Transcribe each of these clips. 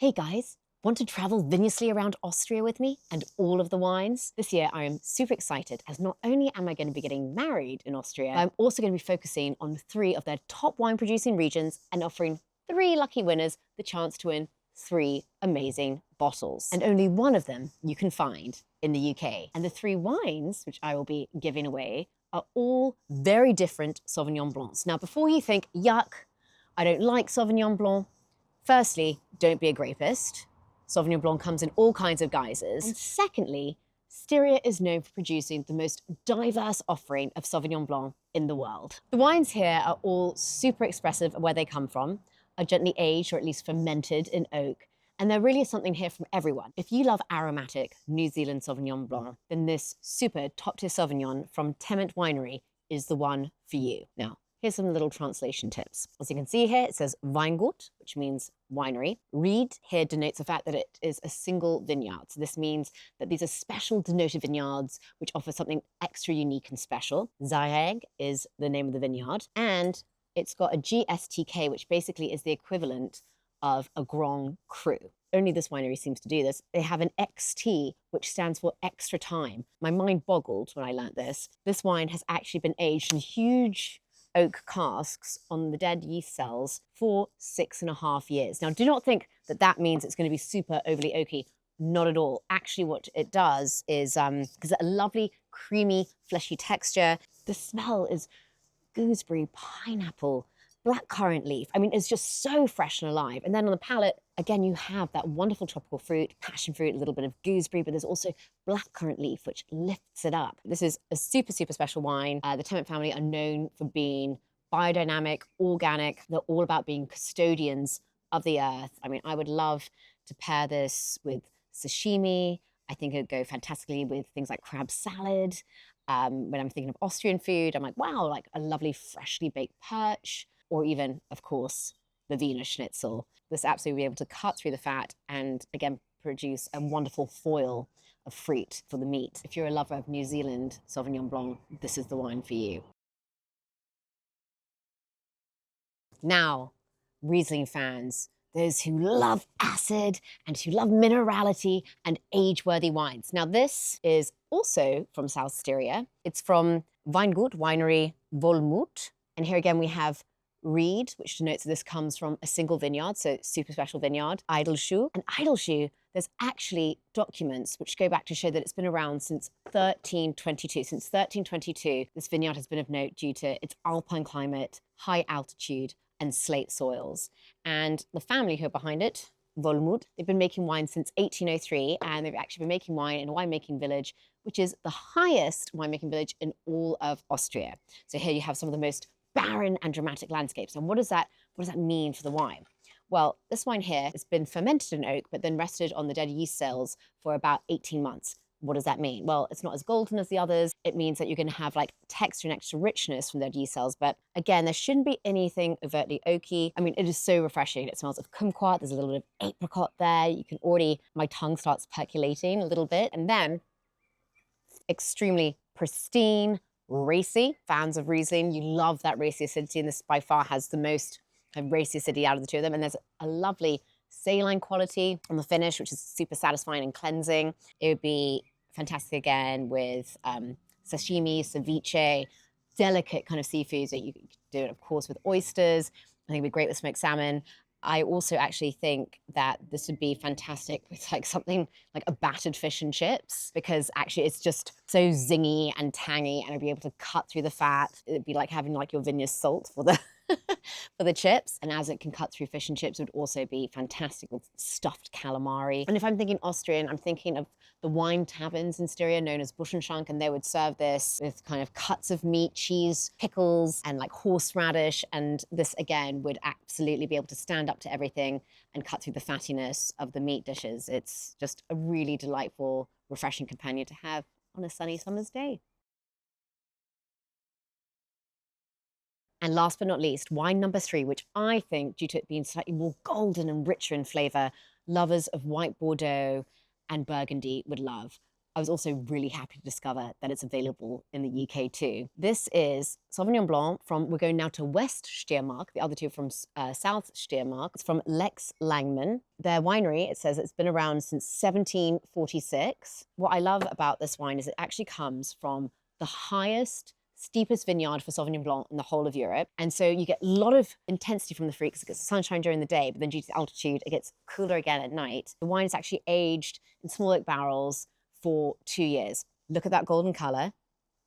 Hey guys, want to travel vinyously around Austria with me and all of the wines? This year I am super excited as not only am I going to be getting married in Austria, but I'm also going to be focusing on 3 of their top wine producing regions and offering 3 lucky winners the chance to win 3 amazing bottles. And only one of them you can find in the UK. And the 3 wines, which I will be giving away, are all very different Sauvignon Blancs. Now, before you think, yuck, I don't like Sauvignon Blanc, firstly, don't be a grapist. Sauvignon Blanc comes in all kinds of guises. And secondly, Styria is known for producing the most diverse offering of Sauvignon Blanc in the world. The wines here are all super expressive of where they come from, are gently aged or at least fermented in oak, and there really is something here from everyone. If you love aromatic New Zealand Sauvignon Blanc, then this super top-tier Sauvignon from Tement Winery is the one for you. Now, here's some little translation tips. As you can see here, it says Weingut, which means winery. Ried here denotes the fact that it is a single vineyard. So this means that these are special denoted vineyards which offer something extra unique and special. Zayeg is the name of the vineyard, and it's got a GSTK, which basically is the equivalent of a Grand Cru. Only this winery seems to do this. They have an XT, which stands for extra time. My mind boggled when I learnt this. This wine has actually been aged in huge oak casks on the dead yeast cells for 6.5 years. Now, do not think that that means it's going to be super overly oaky. Not at all. Actually, what it does is gives it a lovely, creamy, fleshy texture. The smell is gooseberry, pineapple, blackcurrant leaf. I mean, it's just so fresh and alive. And then on the palate, again, you have that wonderful tropical fruit, passion fruit, a little bit of gooseberry, but there's also blackcurrant leaf, which lifts it up. This is a super, super special wine. The Tement family are known for being biodynamic, organic. They're all about being custodians of the earth. I mean, I would love to pair this with sashimi. I think it would go fantastically with things like crab salad. When I'm thinking of Austrian food, I'm like, wow, like a lovely freshly baked perch, or even, of course, the Wiener Schnitzel. This absolutely be able to cut through the fat and, again, produce a wonderful foil of fruit for the meat. If you're a lover of New Zealand Sauvignon Blanc, this is the wine for you. Now, Riesling fans, those who love acid and who love minerality and age-worthy wines. Now, this is also from South Styria. It's from Weingut Winery Volmut. And here again, we have Ried, which denotes that this comes from a single vineyard, so super special vineyard, Eidelschuh. And Eidelschuh, there's actually documents which go back to show that it's been around since 1322. Since 1322, this vineyard has been of note due to its alpine climate, high altitude, and slate soils. And the family who are behind it, Volmut, they've been making wine since 1803, and they've actually been making wine in a winemaking village, which is the highest winemaking village in all of Austria. So here you have some of the most barren and dramatic landscapes. And what does that mean for the wine? Well, this wine here has been fermented in oak, but then rested on the dead yeast cells for about 18 months. What does that mean? Well, it's not as golden as the others. It means that you're going to have like texture and extra richness from their yeast cells. But again, there shouldn't be anything overtly oaky. I mean, it is so refreshing. It smells of kumquat. There's a little bit of apricot there. You can already, my tongue starts percolating a little bit. And then extremely pristine, racy. Fans of Riesling, you love that racy acidity. And this by far has the most racy acidity out of the 2 of them. And there's a lovely saline quality on the finish, which is super satisfying and cleansing. It would be fantastic again with sashimi, ceviche, delicate kind of seafoods that you could do it, of course, with oysters. I think it'd be great with smoked salmon. I also actually think that this would be fantastic with like something like a battered fish and chips, because actually it's just so zingy and tangy and it'd be able to cut through the fat. It'd be like having like your vineyard salt for the for the chips. And as it can cut through fish and chips, it would also be fantastic with stuffed calamari. And if I'm thinking Austrian, I'm thinking of the wine taverns in Styria known as Buschenschank, and they would serve this with kind of cuts of meat, cheese, pickles, and like horseradish. And this again would absolutely be able to stand up to everything and cut through the fattiness of the meat dishes. It's just a really delightful, refreshing companion to have on a sunny summer's day. And last but not least, wine number 3, which I think, due to it being slightly more golden and richer in flavour, lovers of white Bordeaux and Burgundy would love. I was also really happy to discover that it's available in the UK too. This is Sauvignon Blanc from, we're going now to West Steiermark. The other two are from South Steiermark. It's from Lex Langmann. Their winery, it says it's been around since 1746. What I love about this wine is it actually comes from the highest, steepest vineyard for Sauvignon Blanc in the whole of Europe. And so you get a lot of intensity from the fruit because it gets sunshine during the day, but then due to the altitude, it gets cooler again at night. The wine is actually aged in small oak barrels for 2 years. Look at that golden color.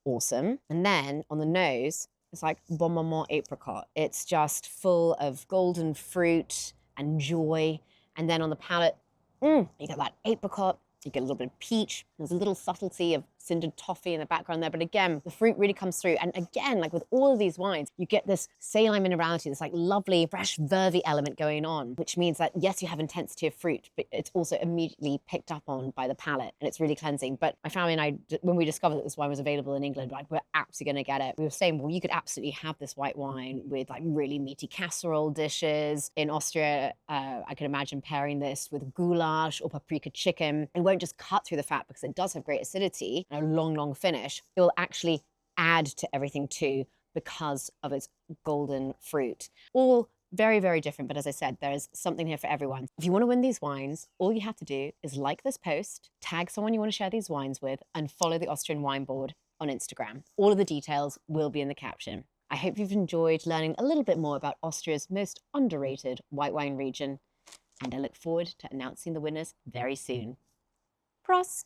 Awesome. And then on the nose, it's like bon moment apricot. It's just full of golden fruit and joy. And then on the palate, you get that apricot. You get a little bit of peach. There's a little subtlety of cindered toffee in the background there. But again, the fruit really comes through. And again, like with all of these wines, you get this saline minerality, this like lovely, fresh, vervy element going on, which means that yes, you have intensity of fruit, but it's also immediately picked up on by the palate and it's really cleansing. But my family and I, when we discovered that this wine was available in England, like we're absolutely going to get it. We were saying, well, you could absolutely have this white wine with like really meaty casserole dishes. In Austria, I can imagine pairing this with goulash or paprika chicken. It won't just cut through the fat because it does have great acidity and a long finish. It will actually add to everything too because of its golden fruit. All very different, but as I said, there is something here for everyone. If you want to win these wines, all you have to do is like this post, tag someone you want to share these wines with, and follow the Austrian Wine Board on Instagram. All of the details will be in the caption. I hope you've enjoyed learning a little bit more about Austria's most underrated white wine region, and I look forward to announcing the winners very soon. Prost!